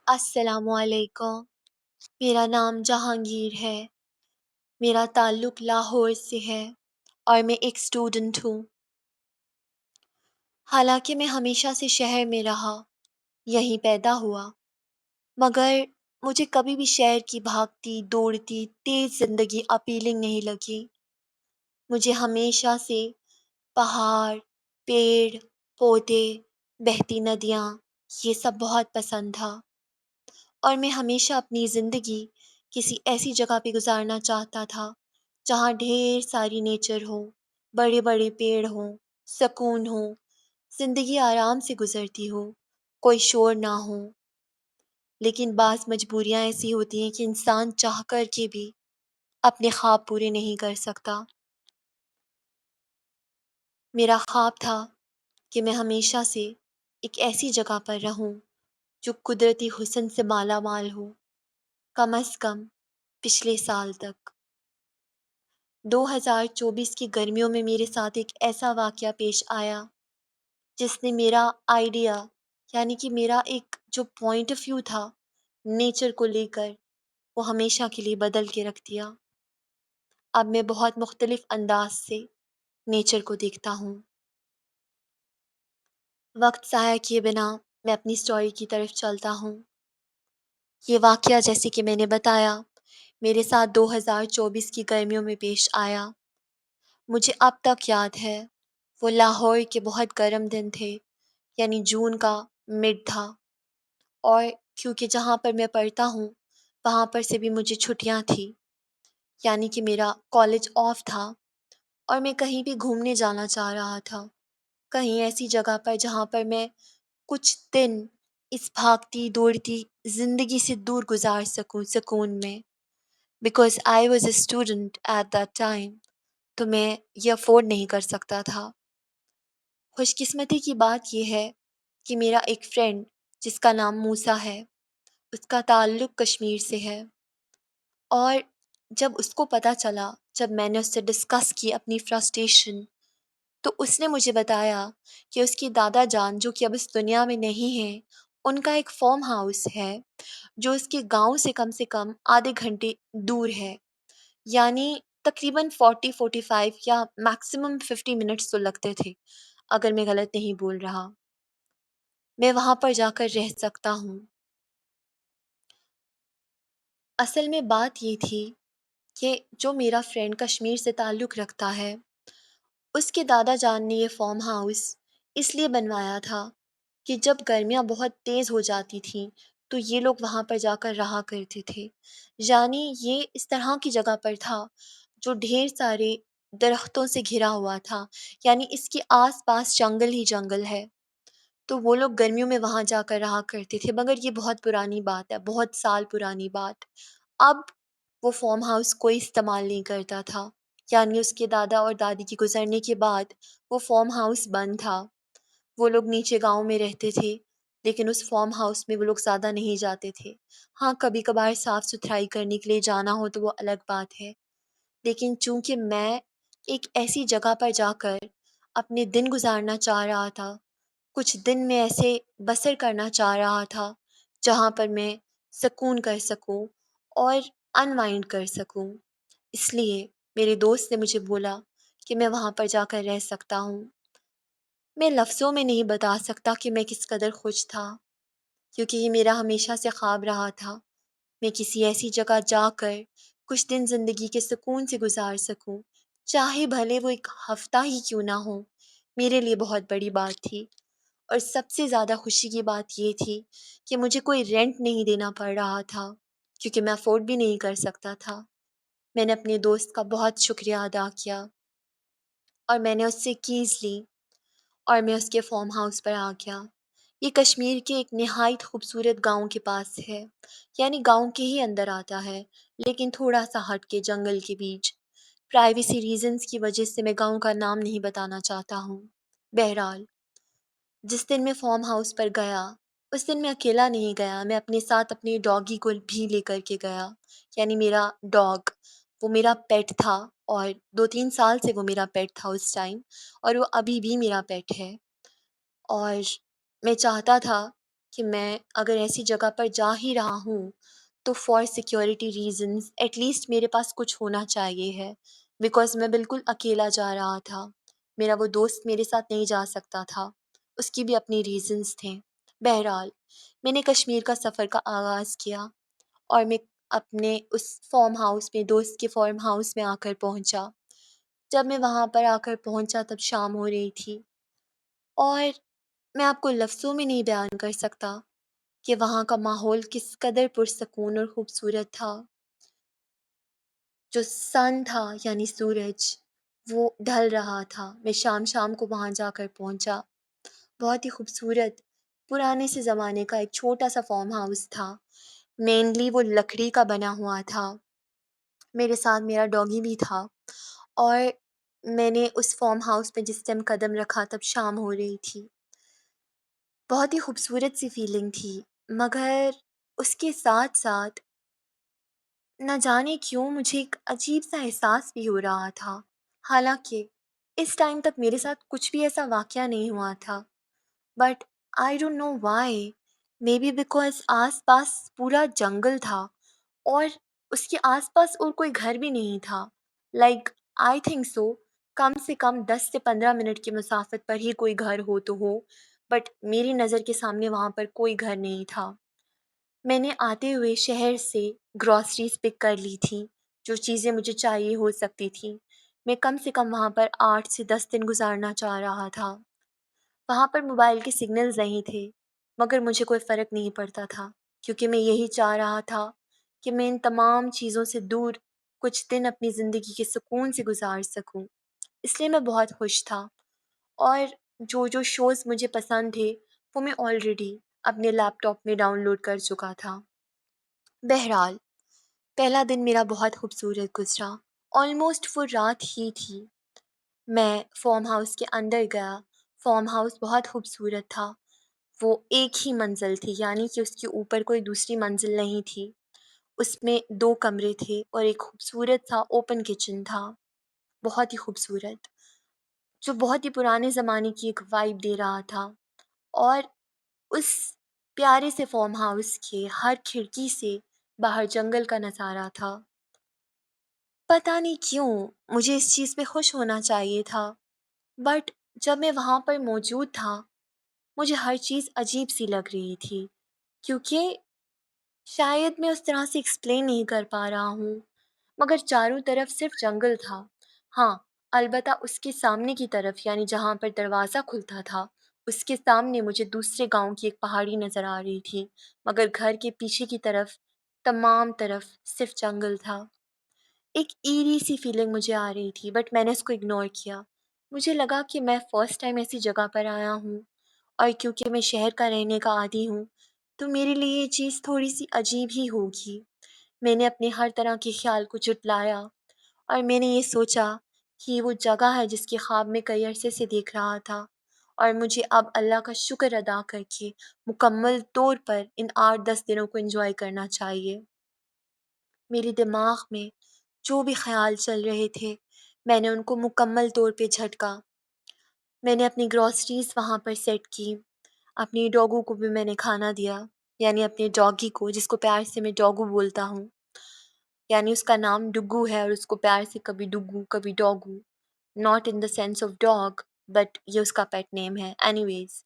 السلام علیکم، میرا نام جہانگیر ہے۔ میرا تعلق لاہور سے ہے اور میں ایک اسٹوڈنٹ ہوں۔ حالانکہ میں ہمیشہ سے شہر میں رہا، یہیں پیدا ہوا، مگر مجھے کبھی بھی شہر کی بھاگتی دوڑتی تیز زندگی اپیلنگ نہیں لگی۔ مجھے ہمیشہ سے پہاڑ، پیڑ، پودے، بہتی ندیاں، یہ سب بہت پسند تھا، اور میں ہمیشہ اپنی زندگی کسی ایسی جگہ پہ گزارنا چاہتا تھا جہاں ڈھیر ساری نیچر ہو، بڑے بڑے پیڑ ہوں، سکون ہو، زندگی آرام سے گزرتی ہو، کوئی شور نہ ہو۔ لیکن بعض مجبوریاں ایسی ہوتی ہیں کہ انسان چاہ کر کے بھی اپنے خواب پورے نہیں کر سکتا۔ میرا خواب تھا کہ میں ہمیشہ سے ایک ایسی جگہ پر رہوں جو قدرتی حسن سے مالا مال ہو، کم از کم پچھلے سال تک۔ 2024 کی گرمیوں میں میرے ساتھ ایک ایسا واقعہ پیش آیا جس نے میرا آئیڈیا، یعنی کہ میرا ایک جو پوائنٹ آف ویو تھا نیچر کو لے کر، وہ ہمیشہ کے لیے بدل کے رکھ دیا۔ اب میں بہت مختلف انداز سے نیچر کو دیکھتا ہوں۔ وقت ضائع کیے بنا میں اپنی سٹوری کی طرف چلتا ہوں۔ یہ واقعہ جیسے کہ میں نے بتایا میرے ساتھ 2024 کی گرمیوں میں پیش آیا۔ مجھے اب تک یاد ہے، وہ لاہور کے بہت گرم دن تھے، یعنی جون کا مڈ تھا، اور کیونکہ جہاں پر میں پڑھتا ہوں وہاں پر سے بھی مجھے چھٹیاں تھیں، یعنی کہ میرا کالج آف تھا، اور میں کہیں بھی گھومنے جانا چاہ رہا تھا، کہیں ایسی جگہ پر جہاں پر میں کچھ دن اس بھاگتی دوڑتی زندگی سے دور گزار سکوں سکون میں۔ Because I was a student at that time, تو میں یہ افورڈ نہیں کر سکتا تھا۔ خوش قسمتی کی بات یہ ہے کہ میرا ایک فرینڈ جس کا نام موسیٰ ہے، اس کا تعلق کشمیر سے ہے، اور جب اس کو پتہ چلا، جب میں نے اس سے ڈسکس کی اپنی فرسٹریشن، تو اس نے مجھے بتایا کہ اس کی دادا جان جو کہ اب اس دنیا میں نہیں ہیں، ان کا ایک فارم ہاؤس ہے جو اس کے گاؤں سے کم آدھے گھنٹے دور ہے، یعنی تقریباً 45 یا میکسیمم 50 منٹس تو لگتے تھے، اگر میں غلط نہیں بول رہا۔ میں وہاں پر جا کر رہ سکتا ہوں۔ اصل میں بات یہ تھی کہ جو میرا فرینڈ کشمیر سے تعلق رکھتا ہے، اس کے دادا جان نے یہ فارم ہاؤس اس لیے بنوایا تھا کہ جب گرمیاں بہت تیز ہو جاتی تھیں تو یہ لوگ وہاں پر جا کر رہا کرتے تھے، یعنی یہ اس طرح کی جگہ پر تھا جو ڈھیر سارے درختوں سے گھرا ہوا تھا، یعنی اس کے آس پاس جنگل ہی جنگل ہے، تو وہ لوگ گرمیوں میں وہاں جا کر رہا کرتے تھے۔ مگر یہ بہت پرانی بات ہے، بہت سال پرانی بات۔ اب وہ فارم ہاؤس کوئی استعمال نہیں کرتا تھا، یعنی اس کے دادا اور دادی کے گزرنے کے بعد وہ فارم ہاؤس بند تھا۔ وہ لوگ نیچے گاؤں میں رہتے تھے، لیکن اس فارم ہاؤس میں وہ لوگ زیادہ نہیں جاتے تھے۔ ہاں، کبھی کبھار صاف ستھرائی کرنے کے لیے جانا ہو تو وہ الگ بات ہے، لیکن چونکہ میں ایک ایسی جگہ پر جا کر اپنے دن گزارنا چاہ رہا تھا، کچھ دن میں ایسے بسر کرنا چاہ رہا تھا جہاں پر میں سکون کر سکوں اور انوائنڈ کر سکوں، اس لیے میرے دوست نے مجھے بولا کہ میں وہاں پر جا کر رہ سکتا ہوں۔ میں لفظوں میں نہیں بتا سکتا کہ میں کس قدر خوش تھا، کیونکہ یہ میرا ہمیشہ سے خواب رہا تھا میں کسی ایسی جگہ جا کر کچھ دن زندگی کے سکون سے گزار سکوں، چاہے بھلے وہ ایک ہفتہ ہی کیوں نہ ہو۔ میرے لیے بہت بڑی بات تھی، اور سب سے زیادہ خوشی کی بات یہ تھی کہ مجھے کوئی رینٹ نہیں دینا پڑ رہا تھا، کیونکہ میں افورڈ بھی نہیں کر سکتا تھا۔ میں نے اپنے دوست کا بہت شکریہ ادا کیا، اور میں نے اس سے کیز لی، اور میں اس کے فارم ہاؤس پر آ گیا۔ یہ کشمیر کے ایک نہایت خوبصورت گاؤں کے پاس ہے، یعنی گاؤں کے ہی اندر آتا ہے، لیکن تھوڑا سا ہٹ کے جنگل کے بیچ۔ پرائیویسی ریزنز کی وجہ سے میں گاؤں کا نام نہیں بتانا چاہتا ہوں۔ بہرحال، جس دن میں فارم ہاؤس پر گیا، اس دن میں اکیلا نہیں گیا، میں اپنے ساتھ اپنے ڈاگی کو بھی لے کر کے گیا، یعنی میرا ڈاگ وہ میرا پیٹ تھا، اور 2-3 سال سے وہ میرا پیٹ تھا اس ٹائم، اور وہ ابھی بھی میرا پیٹ ہے۔ اور میں چاہتا تھا کہ میں اگر ایسی جگہ پر جا ہی رہا ہوں تو for security reasons at least میرے پاس کچھ ہونا چاہیے ہے، بیکاز میں بالکل اکیلا جا رہا تھا۔ میرا وہ دوست میرے ساتھ نہیں جا سکتا تھا، اس کی بھی اپنی ریزنز تھے۔ بہرحال میں نے کشمیر کا سفر کا آغاز کیا، اور میں اپنے اس فارم ہاؤس میں، دوست کے فارم ہاؤس میں آ کر پہنچا۔ جب میں وہاں پر آ کر پہنچا تب شام ہو رہی تھی، اور میں آپ کو لفظوں میں نہیں بیان کر سکتا کہ وہاں کا ماحول کس قدر پرسکون اور خوبصورت تھا۔ جو سن تھا یعنی سورج، وہ ڈھل رہا تھا۔ میں شام شام کو وہاں جا کر پہنچا۔ بہت ہی خوبصورت پرانے سے زمانے کا ایک چھوٹا سا فارم ہاؤس تھا، مینلی وہ لکڑی کا بنا ہوا تھا۔ میرے ساتھ میرا ڈاگی بھی تھا، اور میں نے اس فارم ہاؤس میں جس ٹائم قدم رکھا تب شام ہو رہی تھی۔ بہت ہی خوبصورت سی فیلنگ تھی، مگر اس کے ساتھ ساتھ نہ جانے کیوں مجھے ایک عجیب سا احساس بھی ہو رہا تھا، حالانکہ اس ٹائم تک میرے ساتھ کچھ بھی ایسا واقعہ نہیں ہوا تھا۔ But I don't know why, maybe because آس پاس پورا جنگل تھا، اور اس کے آس پاس اور کوئی گھر بھی نہیں تھا۔ لائک آئی تھنک سو کم سے کم 10 سے 15 منٹ کی مسافت پر ہی کوئی گھر ہو تو ہو، بٹ میری نظر کے سامنے وہاں پر کوئی گھر نہیں تھا۔ میں نے آتے ہوئے شہر سے گروسریز پک کر لی تھیں، جو چیزیں مجھے چاہیے ہو سکتی تھیں۔ میں کم سے کم وہاں پر 8 سے 10 دن گزارنا چاہ رہا تھا۔ وہاں پر موبائل کے سگنلز نہیں تھے، مگر مجھے کوئی فرق نہیں پڑتا تھا، کیونکہ میں یہی چاہ رہا تھا کہ میں ان تمام چیزوں سے دور کچھ دن اپنی زندگی کے سکون سے گزار سکوں۔ اس لیے میں بہت خوش تھا، اور جو جو شوز مجھے پسند تھے وہ میں آلریڈی اپنے لیپ ٹاپ میں ڈاؤن لوڈ کر چکا تھا۔ بہرحال پہلا دن میرا بہت خوبصورت گزرا، آلموسٹ وہ رات ہی تھی۔ میں فارم ہاؤس کے اندر گیا۔ فارم ہاؤس بہت خوبصورت تھا، وہ ایک ہی منزل تھی، یعنی کہ اس کے اوپر کوئی دوسری منزل نہیں تھی۔ اس میں 2 کمرے تھے اور ایک خوبصورت سا اوپن کچن تھا، بہت ہی خوبصورت، جو بہت ہی پرانے زمانے کی ایک وائب دے رہا تھا۔ اور اس پیارے سے فارم ہاؤس کے ہر کھڑکی سے باہر جنگل کا نظارہ تھا۔ پتہ نہیں کیوں مجھے اس چیز پہ خوش ہونا چاہیے تھا، بٹ جب میں وہاں پر موجود تھا مجھے ہر چیز عجیب سی لگ رہی تھی، کیونکہ شاید میں اس طرح سے ایکسپلین نہیں کر پا رہا ہوں، مگر چاروں طرف صرف جنگل تھا۔ ہاں، البتہ اس کے سامنے کی طرف، یعنی جہاں پر دروازہ کھلتا تھا، اس کے سامنے مجھے دوسرے گاؤں کی ایک پہاڑی نظر آ رہی تھی، مگر گھر کے پیچھے کی طرف تمام طرف صرف جنگل تھا۔ ایک ایری سی فیلنگ مجھے آ رہی تھی، بٹ میں نے اس کو اگنور کیا۔ مجھے لگا کہ میں فرسٹ ٹائم ایسی جگہ پر آیا ہوں، اور کیونکہ میں شہر کا رہنے کا عادی ہوں تو میرے لیے یہ چیز تھوڑی سی عجیب ہی ہوگی۔ میں نے اپنے ہر طرح کے خیال کو جھٹلایا، اور میں نے یہ سوچا کہ یہ وہ جگہ ہے جس کے خواب میں کئی عرصے سے دیکھ رہا تھا، اور مجھے اب اللہ کا شکر ادا کر کے مکمل طور پر ان 8-10 دنوں کو انجوائے کرنا چاہیے۔ میرے دماغ میں جو بھی خیال چل رہے تھے میں نے ان کو مکمل طور پہ جھٹکا۔ میں نے اپنی گروسریز وہاں پر سیٹ کی، اپنی ڈاگو کو بھی میں نے کھانا دیا، یعنی اپنے ڈاگی کو، جس کو پیار سے میں ڈاگو بولتا ہوں، یعنی اس کا نام ڈگو ہے اور اس کو پیار سے کبھی ڈگو کبھی ڈاگو، not in the sense of dog, but یہ اس کا پیٹ نیم ہے۔ اینی ویز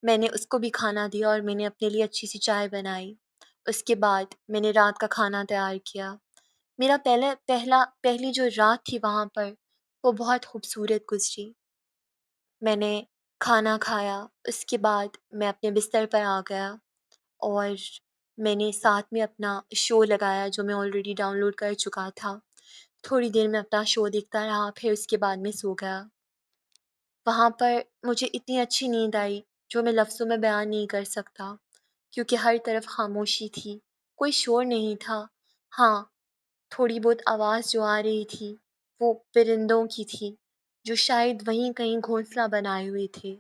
میں نے اس کو بھی کھانا دیا، اور میں نے اپنے لیے اچھی سی چائے بنائی۔ اس کے بعد میں نے رات کا کھانا تیار کیا۔ میرا پہلی جو رات تھی وہاں پر وہ بہت خوبصورت گزری۔ میں نے کھانا کھایا، اس کے بعد میں اپنے بستر پر آ گیا، اور میں نے ساتھ میں اپنا شو لگایا جو میں آلریڈی ڈاؤن لوڈ کر چکا تھا۔ تھوڑی دیر میں اپنا شو دیکھتا رہا، پھر اس کے بعد میں سو گیا۔ وہاں پر مجھے اتنی اچھی نیند آئی جو میں لفظوں میں بیان نہیں کر سکتا، کیونکہ ہر طرف خاموشی تھی، کوئی شور نہیں تھا۔ ہاں، تھوڑی بہت آواز جو آ رہی تھی وہ پرندوں کی تھی، جو شاید وہیں کہیں گھونسلہ بنائے ہوئے تھے،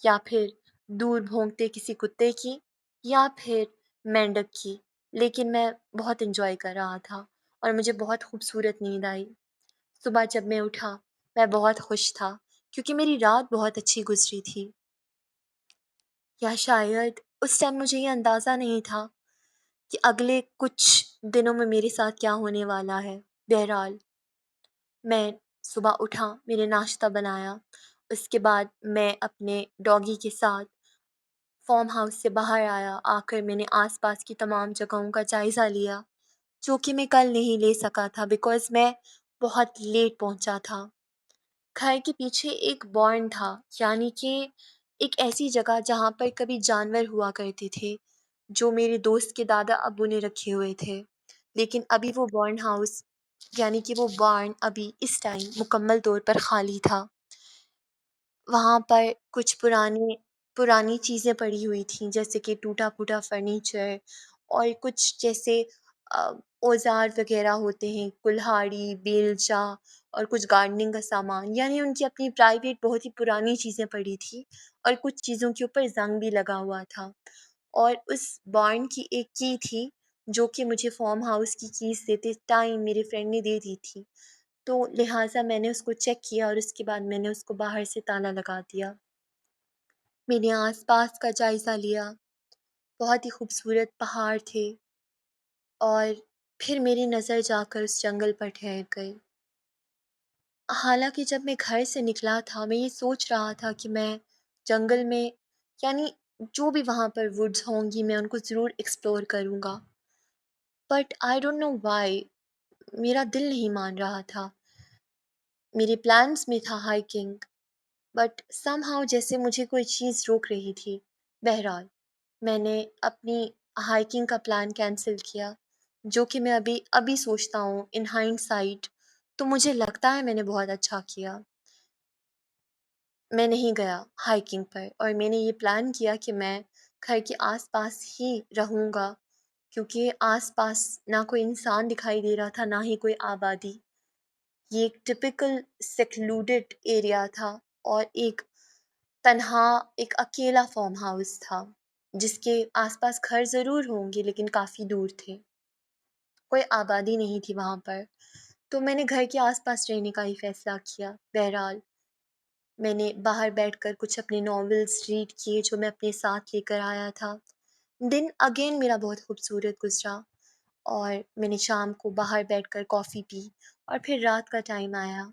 یا پھر دور بھونکتے کسی کتے کی، یا پھر مینڈک کی، لیکن میں بہت انجوائے کر رہا تھا، اور مجھے بہت خوبصورت نیند آئی۔ صبح جب میں اٹھا میں بہت خوش تھا کیونکہ میری رات بہت اچھی گزری تھی، یا شاید اس ٹائم مجھے یہ اندازہ نہیں تھا کہ اگلے کچھ دنوں میں میرے ساتھ کیا ہونے والا ہے۔ بہرحال میں صبح اٹھا، میں نے ناشتہ بنایا، اس کے بعد میں اپنے ڈاگی کے ساتھ فارم ہاؤس سے باہر آیا۔ آ کر میں نے آس پاس کی تمام جگہوں کا جائزہ لیا جو کہ میں کل نہیں لے سکا تھا بیکاز میں بہت لیٹ پہنچا تھا۔ گھر کے پیچھے ایک بارن تھا، یعنی کہ ایک ایسی جگہ جہاں پر کبھی جانور ہوا کرتے تھے جو میرے دوست کے دادا ابو نے رکھے ہوئے تھے، لیکن ابھی وہ بارن ہاؤس یعنی کہ وہ بارن ابھی اس ٹائم مکمل طور پر خالی تھا۔ وہاں پر کچھ پرانی چیزیں پڑی ہوئی تھیں جیسے کہ ٹوٹا پھوٹا فرنیچر اور کچھ جیسے آ، اوزار وغیرہ ہوتے ہیں، کلہاڑی، بیلچا اور کچھ گارڈننگ کا سامان، یعنی ان کی اپنی پرائیویٹ بہت ہی پرانی چیزیں پڑی تھی اور کچھ چیزوں کے اوپر زنگ بھی لگا ہوا تھا۔ اور اس بارن کی ایک کی تھی جو کہ مجھے فارم ہاؤس کی کیز دیتے ٹائم میرے فرینڈ نے دے دی تھی، تو لہٰذا میں نے اس کو چیک کیا اور اس کے بعد میں نے اس کو باہر سے تالا لگا دیا۔ میں نے آس پاس کا جائزہ لیا، بہت ہی خوبصورت پہاڑ تھے، اور پھر میری نظر جا کر اس جنگل پر ٹھہر گئی۔ حالانکہ جب میں گھر سے نکلا تھا میں یہ سوچ رہا تھا کہ میں جنگل میں یعنی جو بھی وہاں پر ووڈز ہوں گی میں ان کو ضرور ایکسپلور کروں گا، but I don't know why میرا دل نہیں مان رہا تھا۔ میرے پلانس میں تھا ہائکنگ، بٹ سم ہاؤ جیسے مجھے کوئی چیز روک رہی تھی۔ بہرحال میں نے اپنی ہائکنگ کا پلان کینسل کیا، جو کہ میں ابھی سوچتا ہوں ان ہائنڈ سائٹ تو مجھے لگتا ہے میں نے بہت اچھا کیا۔ میں نہیں گیا ہائکنگ پر اور میں نے یہ پلان کیا کہ میں گھر کے آس پاس ہی رہوں گا، کیونکہ آس پاس نہ کوئی انسان دکھائی دے رہا تھا نہ ہی کوئی آبادی۔ یہ ایک ٹپیکل سیکلوڈڈ ایریا تھا اور ایک تنہا ایک اکیلا فارم ہاؤس تھا جس کے آس پاس گھر ضرور ہوں گے لیکن کافی دور تھے، کوئی آبادی نہیں تھی وہاں پر، تو میں نے گھر کے آس پاس رہنے کا ہی فیصلہ کیا۔ بہرحال میں نے باہر بیٹھ کر کچھ اپنے ناولز ریڈ کیے جو میں اپنے ساتھ لے کر آیا تھا۔ دن اگین میرا بہت خوبصورت گزرا اور میں نے شام کو باہر بیٹھ کر کافی پی اور پھر رات کا ٹائم آیا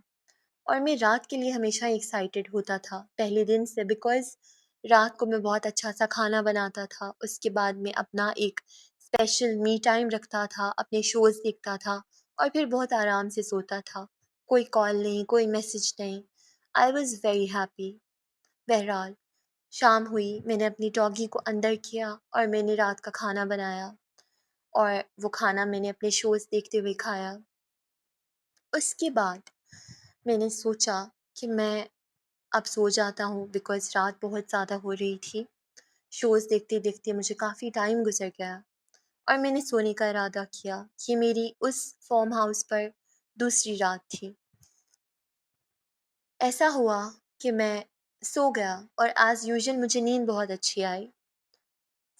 اور میں رات کے لیے ہمیشہ ایکسائٹیڈ ہوتا تھا پہلے دن سے، بیکاز رات کو میں بہت اچھا سا کھانا بناتا تھا، اس کے بعد میں اپنا ایک اسپیشل می ٹائم رکھتا تھا، اپنے شوز دیکھتا تھا اور پھر بہت آرام سے سوتا تھا، کوئی کال نہیں، کوئی میسج نہیں۔ I was very happy. بہرحال شام ہوئی، میں نے اپنی ڈاگی کو اندر کیا اور میں نے رات کا کھانا بنایا اور وہ کھانا میں نے اپنے شوز دیکھتے ہوئے کھایا۔ اس کے بعد میں نے سوچا کہ میں اب سو جاتا ہوں بیکاز رات بہت زیادہ ہو رہی تھی، شوز دیکھتے دیکھتے مجھے کافی ٹائم گزر گیا اور میں نے سونے کا ارادہ کیا۔ یہ میری اس فارم ہاؤس پر دوسری رات تھی۔ ایسا ہوا کہ میں سو گیا اور ایز یوزول مجھے نیند بہت اچھی آئی۔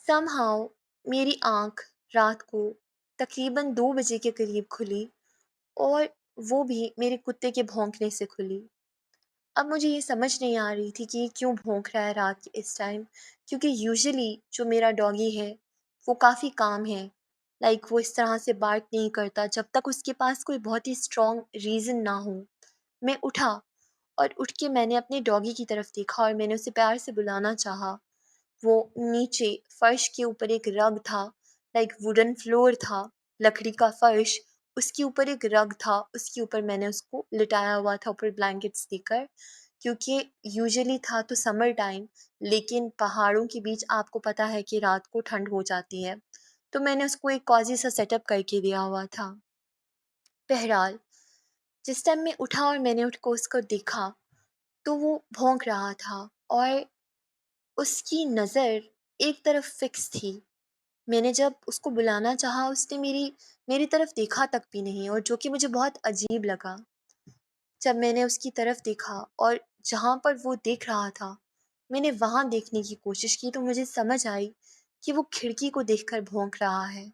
سم ہاؤ میری آنکھ رات کو تقریباً 2 بجے کے قریب کھلی اور وہ بھی میرے کتے کے بھونکنے سے کھلی۔ اب مجھے یہ سمجھ نہیں آ رہی تھی کہ یہ کیوں بھونک رہا ہے رات کے اس ٹائم، کیونکہ یوزلی جو میرا ڈاگی ہے وہ کافی کام ہے، لائک وہ اس طرح سے بارک نہیں کرتا جب تک اس کے پاس کوئی بہت ہی اسٹرانگ ریزن نہ ہو۔ میں اٹھا اور اٹھ کے میں نے اپنے ڈاگی کی طرف دیکھا اور میں نے اسے پیار سے بلانا چاہا۔ وہ نیچے فرش کے اوپر ایک رگ تھا، لائک ووڈن فلور تھا، لکڑی کا فرش، اس کے اوپر ایک رگ تھا، اس کے اوپر میں نے اس کو لٹایا ہوا تھا اوپر بلینکٹس دے کر، کیونکہ یوزلی تھا تو سمر ٹائم لیکن پہاڑوں کے بیچ آپ کو پتہ ہے کہ رات کو ٹھنڈ ہو جاتی ہے، تو میں نے اس کو ایک کوزی سا سیٹ اپ کر کے دیا ہوا تھا۔ بہرحال جس ٹائم میں اٹھا اور میں نے اٹھ کو اس کو دیکھا تو وہ بھونک رہا تھا اور اس کی نظر ایک طرف فکس تھی۔ میں نے جب اس کو بلانا چاہا اس نے میری طرف دیکھا تک بھی نہیں، اور جو کہ مجھے بہت عجیب لگا۔ جب میں نے اس کی طرف دیکھا اور جہاں پر وہ دیکھ رہا تھا میں نے وہاں دیکھنے کی کوشش کی تو مجھے سمجھ آئی کہ وہ کھڑکی کو دیکھ کر بھونک رہا ہے۔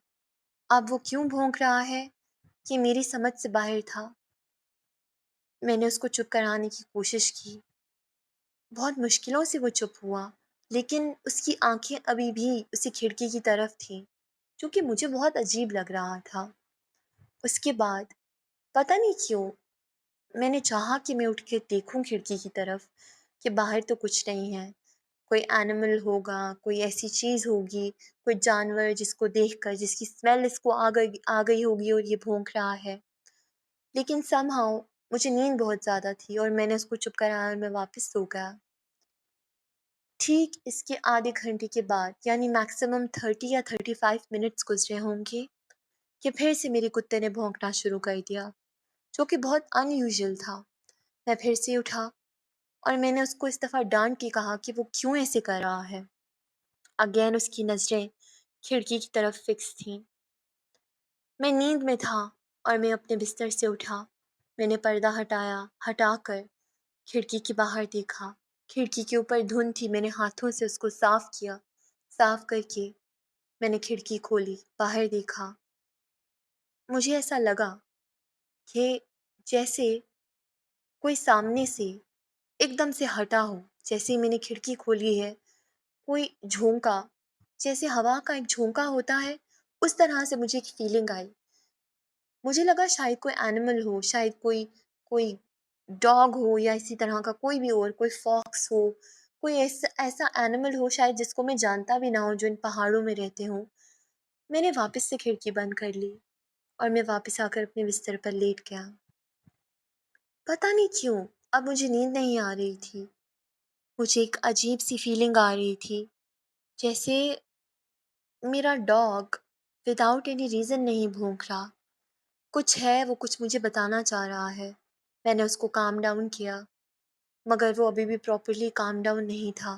اب وہ کیوں بھونک رہا ہے یہ میری سمجھ سے باہر تھا۔ میں نے اس کو چپ کرانے کی کوشش کی، بہت مشکلوں سے وہ چپ ہوا، لیکن اس کی آنکھیں ابھی بھی اسی کھڑکی کی طرف تھیں، جو کہ مجھے بہت عجیب لگ رہا تھا۔ اس کے بعد پتہ نہیں کیوں میں نے چاہا کہ میں اٹھ کے دیکھوں کھڑکی کی طرف کہ باہر تو کچھ نہیں ہے، کوئی اینیمل ہوگا، کوئی ایسی چیز ہوگی، کوئی جانور جس کو دیکھ کر جس کی اسمیل اس کو آ گئی ہوگی اور یہ بھونک رہا ہے۔ لیکن سم ہاؤ مجھے نیند بہت زیادہ تھی اور میں نے اس کو چپ کرایا اور میں واپس سو گیا۔ ٹھیک اس کے آدھے گھنٹے کے بعد یعنی میکسیمم 30 یا 35 منٹس گزرے ہوں گے کہ پھر سے میرے کتے نے بھونکنا شروع کر دیا، جو کہ بہت ان یوزول تھا۔ میں پھر سے اٹھا اور میں نے اس کو اس دفعہ ڈانٹ کے کہا کہ وہ کیوں ایسے کر رہا ہے۔ اگین اس کی نظریں کھڑکی کی طرف فکس تھیں۔ میں نیند میں تھا اور میں اپنے بستر سے اٹھا، میں نے پردہ ہٹا کر کھڑکی کے باہر دیکھا۔ کھڑکی کے اوپر دھند تھی، میں نے ہاتھوں سے اس کو صاف کیا، صاف کر کے میں نے کھڑکی کھولی، باہر دیکھا۔ مجھے ایسا لگا کہ جیسے کوئی سامنے سے ایک دم سے ہٹا ہو، جیسے میں نے کھڑکی کھولی ہے، کوئی جھونکا، جیسے ہوا کا ایک جھونکا ہوتا ہے، اس طرح سے مجھے ایک فیلنگ آئی۔ مجھے لگا شاید کوئی اینیمل ہو، شاید کوئی ڈاگ ہو یا اسی طرح کا کوئی بھی اور کوئی فاکس ہو، کوئی ایسا اینیمل ہو شاید جس کو میں جانتا بھی نہ ہوں، جو ان پہاڑوں میں رہتے ہوں۔ میں نے واپس سے کھڑکی بند کر لی اور میں واپس آ کر اپنے بستر پر لیٹ گیا۔ پتہ نہیں کیوں اب مجھے نیند نہیں آ رہی تھی، مجھے ایک عجیب سی فیلنگ آ رہی تھی، جیسے میرا ڈاگ وداؤٹ اینی ریزن نہیں بھونک رہا، کچھ ہے، وہ کچھ مجھے بتانا چاہ رہا ہے۔ میں نے اس کو کام ڈاؤن کیا، مگر وہ ابھی بھی پراپرلی کام ڈاؤن نہیں تھا۔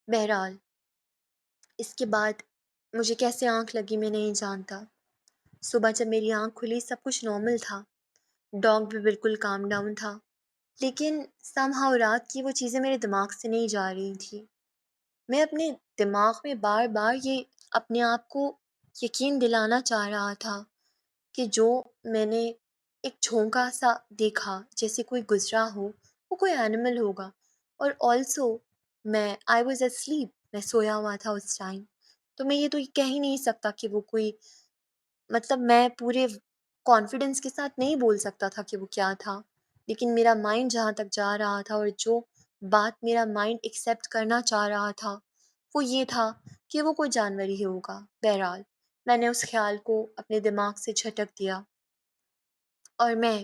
بہرحال اس کے بعد مجھے کیسے آنکھ لگی میں نہیں جانتا۔ صبح جب میری آنکھ کھلی سب کچھ نارمل تھا، ڈاگ بھی بالکل کام ڈاؤن تھا، لیکن سم ہاؤ رات کی وہ چیزیں میرے دماغ سے نہیں جا رہی تھی۔ میں اپنے دماغ میں بار بار یہ اپنے آپ کو یقین دلانا چاہ رہا تھا کہ جو میں نے ایک جھونکا سا دیکھا جیسے کوئی گزرا ہو، وہ کوئی اینیمل ہوگا، اور آلسو آئی واز اسلیپ، میں سویا ہوا تھا اس ٹائم، تو میں یہ تو کہہ ہی نہیں سکتا کہ وہ کوئی، مطلب میں پورے کانفیڈنس کے ساتھ نہیں بول سکتا تھا کہ وہ کیا تھا، لیکن میرا مائنڈ جہاں تک جا رہا تھا اور جو بات میرا مائنڈ ایکسیپٹ کرنا چاہ رہا تھا وہ یہ تھا کہ وہ کوئی جانور ہی ہوگا۔ بہرحال میں نے اس خیال کو اپنے دماغ سے جھٹک دیا اور میں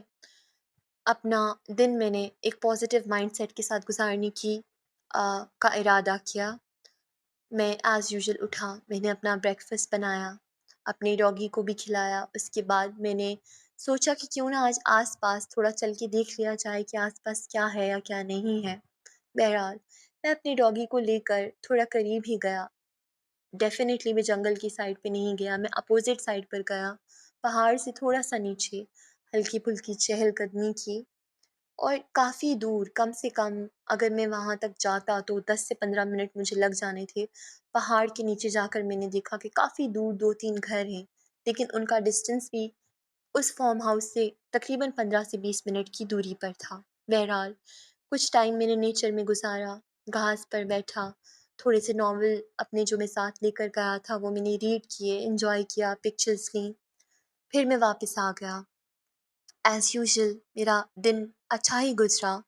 اپنا دن میں نے ایک پازیٹیو مائنڈ سیٹ کے ساتھ گزارنے کا ارادہ کیا۔ میں ایز یوزول اٹھا، میں نے اپنا بریکفسٹ بنایا، اپنے ڈاگی کو بھی کھلایا، اس کے بعد میں نے سوچا کہ کیوں نہ آج آس پاس تھوڑا چل کے دیکھ لیا جائے کہ آس پاس کیا ہے یا کیا نہیں ہے۔ بہرحال میں اپنی ڈاگی کو لے کر تھوڑا قریب ہی گیا، ڈیفینیٹلی میں جنگل کی سائڈ پہ نہیں گیا، میں اپوزٹ سائڈ پر گیا، پہاڑ سے تھوڑا سا نیچے، ہلکی پھلکی چہل قدمی کی، اور کافی دور، کم سے کم اگر میں وہاں تک جاتا تو 10 سے 15 منٹ مجھے لگ جانے تھے۔ پہاڑ کے نیچے جا کر میں نے دیکھا کہ کافی دور 2-3 گھر ہیں، لیکن ان کا ڈسٹینس بھی اس فارم ہاؤس سے تقریباً 15 سے 20 منٹ کی دوری پر تھا۔ بہرحال کچھ ٹائم میں نے نیچر میں گزارا، گھاس پر بیٹھا، تھوڑے سے ناول اپنے جو میں ساتھ لے کر گیا تھا وہ میں نے ریڈ کیے، انجوائے کیا، پکچرز لیں، پھر میں واپس آ گیا۔ ایز یوزول میرا دن اچھا ہی گزرا،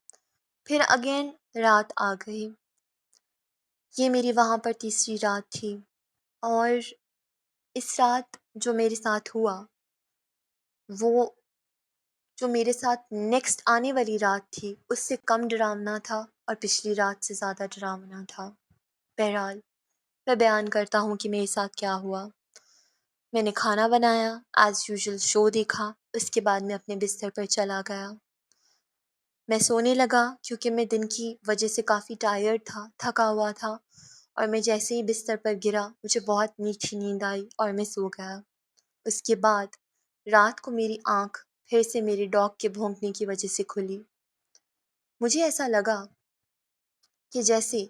پھر اگین رات آ گئی۔ یہ میری وہاں پر تیسری رات تھی، اور اس رات جو میرے ساتھ ہوا وہ جو میرے ساتھ نیکسٹ آنے والی رات تھی اس سے کم ڈراؤنا تھا اور پچھلی رات سے زیادہ ڈراؤنا تھا۔ بہرحال میں بیان کرتا ہوں کہ میرے ساتھ کیا ہوا۔ میں نے کھانا بنایا، ایز یوزول شو دیکھا، اس کے بعد میں اپنے بستر پر چلا گیا۔ میں سونے لگا کیونکہ میں دن کی وجہ سے کافی ٹائرڈ تھا، تھکا ہوا تھا، اور میں جیسے ہی بستر پر گرا مجھے بہت میٹھی نیند آئی اور میں سو گیا۔ اس کے بعد رات کو میری آنکھ پھر سے میرے ڈاگ کے بھونکنے کی وجہ سے کھلی۔ مجھے ایسا لگا کہ جیسے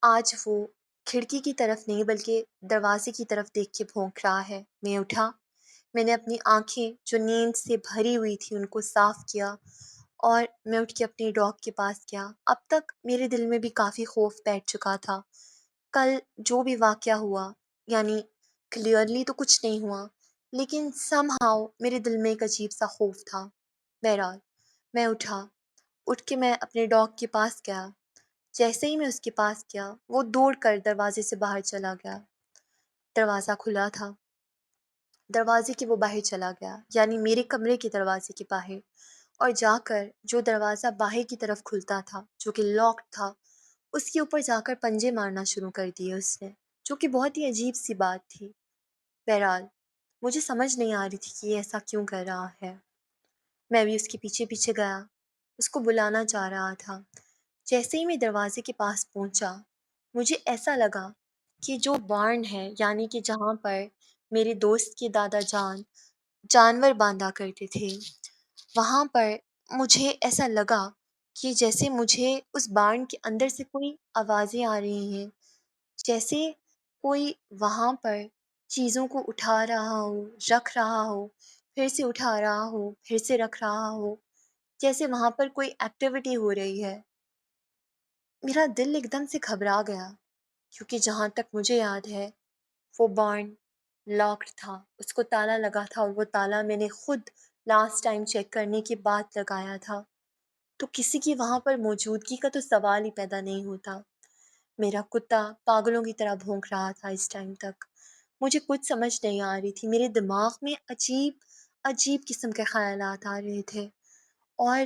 آج وہ کھڑکی کی طرف نہیں بلکہ دروازے کی طرف دیکھ کے بھونک رہا ہے۔ میں اٹھا، میں نے اپنی آنکھیں جو نیند سے بھری ہوئی تھی ان کو صاف کیا اور میں اٹھ کے اپنی ڈاگ کے پاس گیا۔ اب تک میرے دل میں بھی کافی خوف بیٹھ چکا تھا۔ کل جو بھی واقعہ ہوا، یعنی کلیئرلی تو کچھ نہیں ہوا، لیکن سم ہاؤ میرے دل میں ایک عجیب سا خوف تھا۔ بہرحال میں اٹھ کے میں اپنے ڈاگ کے پاس گیا۔ جیسے ہی میں اس کے پاس گیا، وہ دوڑ کر دروازے سے باہر چلا گیا۔ دروازہ کھلا تھا، دروازے کے وہ باہر چلا گیا، یعنی میرے کمرے کے دروازے کے باہر، اور جا کر جو دروازہ باہر کی طرف کھلتا تھا جو کہ لاکڈ تھا، اس کے اوپر جا کر پنجے مارنا شروع کر دیے اس نے، جو کہ بہت ہی عجیب سی بات تھی۔ بہرحال مجھے سمجھ نہیں آ رہی تھی کہ یہ ایسا کیوں کر رہا ہے۔ میں بھی اس کے پیچھے پیچھے گیا، اس کو بلانا چاہ رہا تھا۔ جیسے ہی میں دروازے کے پاس پہنچا، مجھے ایسا لگا کہ جو بارن ہے، یعنی کہ جہاں پر میرے دوست کے دادا جان جانور باندھا کرتے تھے، وہاں پر مجھے ایسا لگا کہ جیسے مجھے اس بارن کے اندر سے کوئی آوازیں آ رہی ہیں، جیسے کوئی وہاں پر چیزوں کو اٹھا رہا ہو، رکھ رہا ہو، پھر سے اٹھا رہا ہو، پھر سے رکھ رہا ہو، جیسے وہاں پر کوئی ایکٹیویٹی ہو رہی ہے۔ میرا دل ایک دم سے گھبرا گیا، کیونکہ جہاں تک مجھے یاد ہے وہ بارن لاکڈ تھا، اس کو تالا لگا تھا، اور وہ تالا میں نے خود لاسٹ ٹائم چیک کرنے کے بعد لگایا تھا، تو کسی کی وہاں پر موجودگی کا تو سوال ہی پیدا نہیں ہوتا۔ میرا کتا پاگلوں کی طرح بھونک رہا تھا اس ٹائم تک۔ مجھے کچھ سمجھ نہیں آ رہی تھی، میرے دماغ میں عجیب عجیب قسم کے خیالات آ رہے تھے، اور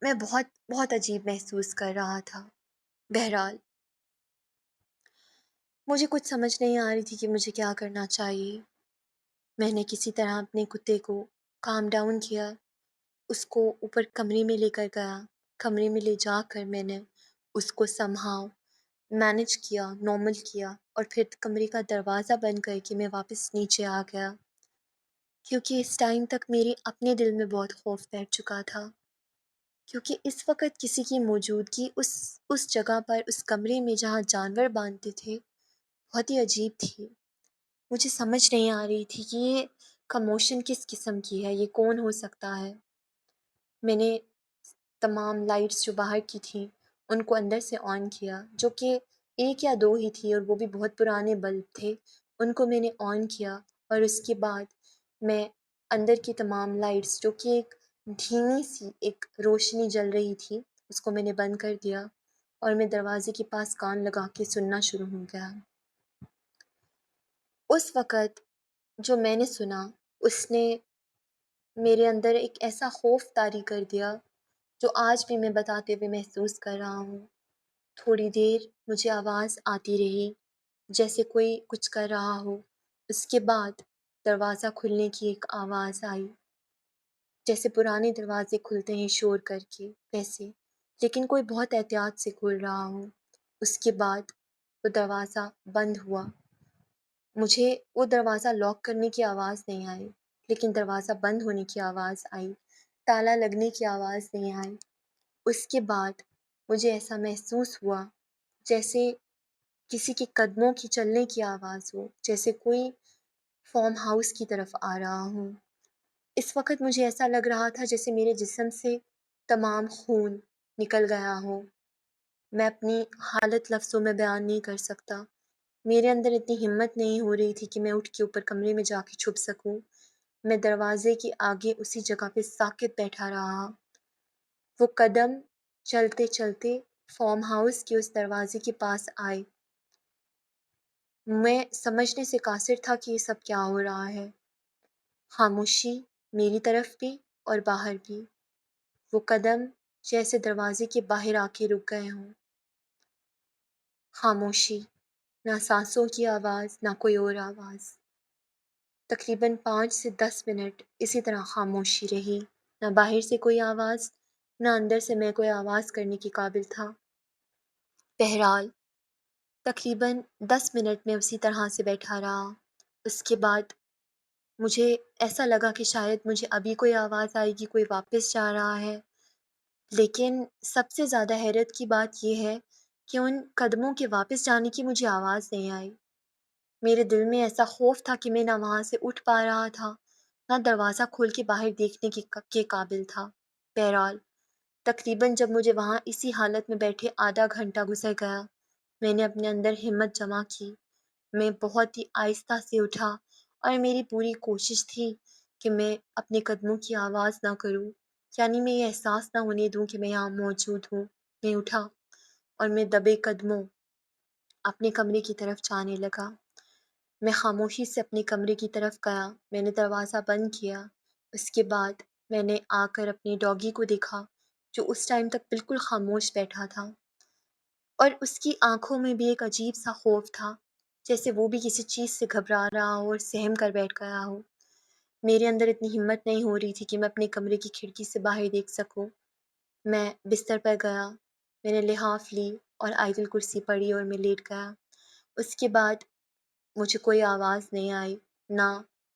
میں بہت بہت عجیب محسوس کر رہا تھا۔ بہرحال مجھے کچھ سمجھ نہیں آ رہی تھی کہ مجھے کیا کرنا چاہیے۔ میں نے کسی طرح اپنے کتے کو کام ڈاؤن کیا، اس کو اوپر کمرے میں لے کر گیا۔ کمرے میں لے جا کر میں نے اس کو سمہاؤ مینج کیا، نارمل کیا، اور پھر کمرے کا دروازہ بند کر کے میں واپس نیچے آ گیا، کیونکہ اس ٹائم تک میرے اپنے دل میں بہت خوف بیٹھ چکا تھا، کیونکہ اس وقت کسی کی موجودگی اس جگہ پر، اس کمرے میں جہاں جانور باندھتے تھے، بہت ہی عجیب تھی۔ مجھے سمجھ نہیں آ رہی تھی کہ یہ کموشن کس قسم کی ہے، یہ کون ہو سکتا ہے۔ میں نے تمام لائٹس جو باہر کی تھیں ان کو اندر سے آن کیا، جو کہ ایک یا دو ہی تھی، اور وہ بھی بہت پرانے بلب تھے، ان کو میں نے آن کیا، اور اس کے بعد میں اندر کی تمام لائٹس جو کہ ایک دھیمی سی ایک روشنی جل رہی تھی، اس کو میں نے بند کر دیا، اور میں دروازے کے پاس کان لگا کے سننا شروع ہو گیا۔ اس وقت جو میں نے سنا، اس نے میرے اندر ایک ایسا خوف طاری کر دیا جو آج بھی میں بتاتے ہوئے محسوس کر رہا ہوں۔ تھوڑی دیر مجھے آواز آتی رہی جیسے کوئی کچھ کر رہا ہو، اس کے بعد دروازہ کھلنے کی ایک آواز آئی، جیسے پرانے دروازے کھلتے ہیں شور کر کے ویسے، لیکن کوئی بہت احتیاط سے کھل رہا ہو۔ اس کے بعد وہ دروازہ بند ہوا۔ مجھے وہ دروازہ لاک کرنے کی آواز نہیں آئی، لیکن دروازہ بند ہونے کی آواز آئی، تالا لگنے کی آواز نہیں آئی۔ اس کے بعد مجھے ایسا محسوس ہوا جیسے کسی کے قدموں کی چلنے کی آواز ہو، جیسے کوئی فارم ہاؤس کی طرف آ رہا ہوں۔ اس وقت مجھے ایسا لگ رہا تھا جیسے میرے جسم سے تمام خون نکل گیا ہو۔ میں اپنی حالت لفظوں میں بیان نہیں کر سکتا۔ میرے اندر اتنی ہمت نہیں ہو رہی تھی کہ میں اٹھ کے اوپر کمرے میں جا کے چھپ سکوں۔ میں دروازے کے آگے اسی جگہ پہ ساکت بیٹھا رہا۔ وہ قدم چلتے چلتے فارم ہاؤس کے اس دروازے کے پاس آئے۔ میں سمجھنے سے قاصر تھا کہ یہ سب کیا ہو رہا ہے۔ خاموشی میری طرف بھی اور باہر بھی۔ وہ قدم جیسے دروازے کے باہر آ کے رک گئے ہوں۔ خاموشی، نہ سانسوں کی آواز، نہ کوئی اور آواز۔ تقریباً 5 سے 10 منٹ اسی طرح خاموشی رہی، نہ باہر سے کوئی آواز، نہ اندر سے میں کوئی آواز کرنے کے قابل تھا۔ بہرحال تقریباً 10 منٹ میں اسی طرح سے بیٹھا رہا۔ اس کے بعد مجھے ایسا لگا کہ شاید مجھے ابھی کوئی آواز آئے گی، کوئی واپس جا رہا ہے، لیکن سب سے زیادہ حیرت کی بات یہ ہے کہ ان قدموں کے واپس جانے کی مجھے آواز نہیں آئی۔ میرے دل میں ایسا خوف تھا کہ میں نہ وہاں سے اٹھ پا رہا تھا، نہ دروازہ کھول کے باہر دیکھنے کے قابل تھا۔ بہرحال تقریباً جب مجھے وہاں اسی حالت میں بیٹھے آدھا گھنٹہ گزر گیا، میں نے اپنے اندر ہمت جمع کی۔ میں بہت ہی آہستہ سے اٹھا اور میری پوری کوشش تھی کہ میں اپنے قدموں کی آواز نہ کروں، یعنی میں یہ احساس نہ ہونے دوں کہ میں یہاں موجود ہوں۔ میں اٹھا اور میں دبے قدموں اپنے کمرے کی طرف جانے لگا۔ میں خاموشی سے اپنے کمرے کی طرف گیا، میں نے دروازہ بند کیا۔ اس کے بعد میں نے آ کر اپنے ڈاگی کو دیکھا جو اس ٹائم تک بالکل خاموش بیٹھا تھا، اور اس کی آنکھوں میں بھی ایک عجیب سا خوف تھا، جیسے وہ بھی کسی چیز سے گھبرا رہا ہو اور سہم کر بیٹھ گیا ہو۔ میرے اندر اتنی ہمت نہیں ہو رہی تھی کہ میں اپنے کمرے کی کھڑکی سے باہر دیکھ سکوں۔ میں بستر پر گیا، میں نے لحاف لی اور آیت الکرسی پڑھی اور میں لیٹ گیا۔ اس کے بعد مجھے کوئی آواز نہیں آئی، نہ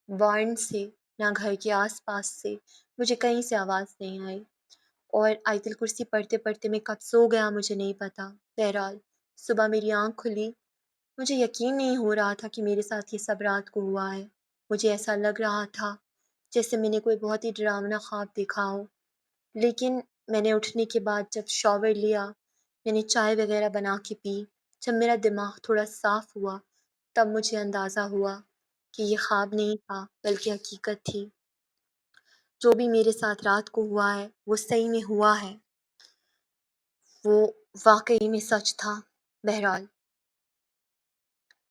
وارن سے، نہ گھر کے آس پاس سے، مجھے کہیں سے آواز نہیں آئی، اور آیت الکرسی پڑھتے پڑھتے میں کب سو گیا مجھے نہیں پتا۔ بہرحال صبح میری آنکھ کھلی، مجھے یقین نہیں ہو رہا تھا کہ میرے ساتھ یہ سب رات کو ہوا ہے۔ مجھے ایسا لگ رہا تھا جیسے میں نے کوئی بہت ہی ڈراونا خواب دیکھا ہو۔ لیکن میں نے اٹھنے کے بعد جب شاور لیا، میں نے چائے وغیرہ بنا کے پی، جب میرا دماغ تھوڑا صاف ہوا تب مجھے اندازہ ہوا کہ یہ خواب نہیں تھا بلکہ حقیقت تھی۔ جو بھی میرے ساتھ رات کو ہوا ہے وہ صحیح میں ہوا ہے، وہ واقعی میں سچ تھا۔ بہرحال